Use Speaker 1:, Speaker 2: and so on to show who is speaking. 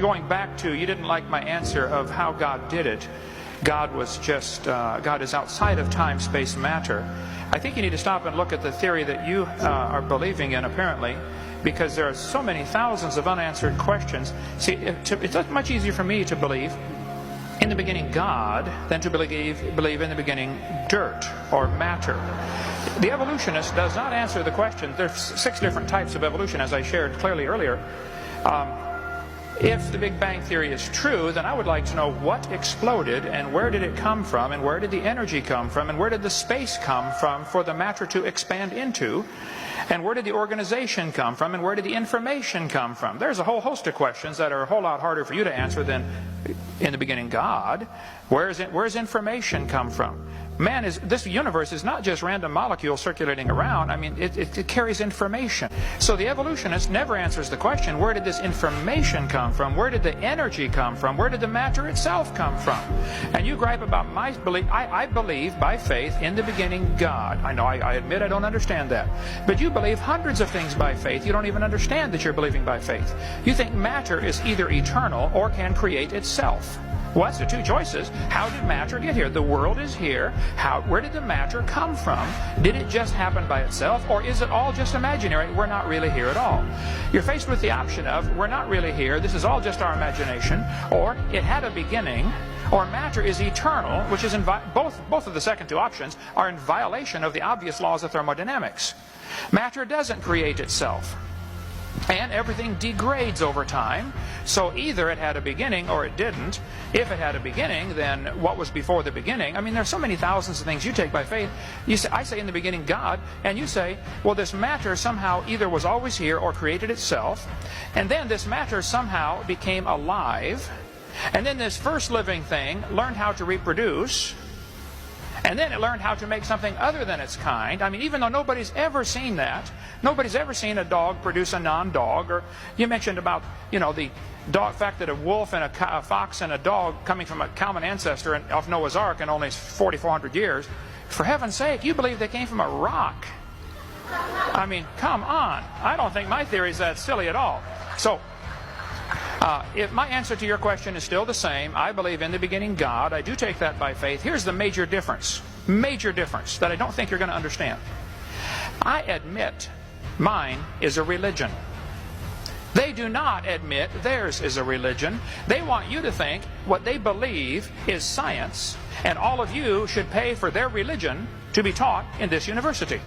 Speaker 1: Going back to, you didn't like my answer of how God did it. God is outside of time, space, matter. I think you need to stop and look at the theory that you are believing in, apparently, because there are so many thousands of unanswered questions. See, it's much easier for me to believe in the beginning God than to believe in the beginning dirt or matter. The evolutionist does not answer the question. There's 6 different types of evolution, as I shared clearly earlier. If the Big Bang Theory is true, then I would like to know what exploded and where did it come from and where did the energy come from and where did the space come from for the matter to expand into, and where did the organization come from and where did the information come from. There's a whole host of questions that are a whole lot harder for you to answer than in the beginning God. Where's information come from? This universe is not just random molecules circulating around. I mean, it carries information. So the evolutionist never answers the question, where did this information come from? Where did the energy come from? Where did the matter itself come from? And you gripe about my belief. I believe by faith in the beginning God. I know, I admit I don't understand that. But you believe hundreds of things by faith. You don't even understand that you're believing by faith. You think matter is either eternal or can create itself. Well, that's the 2 choices. How did matter get here? The world is here. Where did the matter come from? Did it just happen by itself, or is it all just imaginary? We're not really here at all. You're faced with the option of, we're not really here, this is all just our imagination, or it had a beginning, or matter is eternal, which is both of the second 2 options are in violation of the obvious laws of thermodynamics. Matter doesn't create itself. And everything degrades over time. So either it had a beginning or it didn't. If it had a beginning, then what was before the beginning? I mean, there's so many thousands of things you take by faith. I say in the beginning God, and you say, well, this matter somehow either was always here or created itself. And then this matter somehow became alive. And then this first living thing learned how to reproduce. And then it learned how to make something other than its kind. I mean, even though nobody's ever seen that, nobody's ever seen a dog produce a non-dog. Or you mentioned about, the fact that a wolf and a fox and a dog coming from a common ancestor of Noah's Ark in only 4,400 years. For heaven's sake, you believe they came from a rock. I mean, come on. I don't think my theory is that silly at all. So, if my answer to your question is still the same, I believe in the beginning God. I do take that by faith. Here's the major difference that I don't think you're going to understand. I admit mine is a religion. They do not admit theirs is a religion. They want you to think what they believe is science, and all of you should pay for their religion to be taught in this university.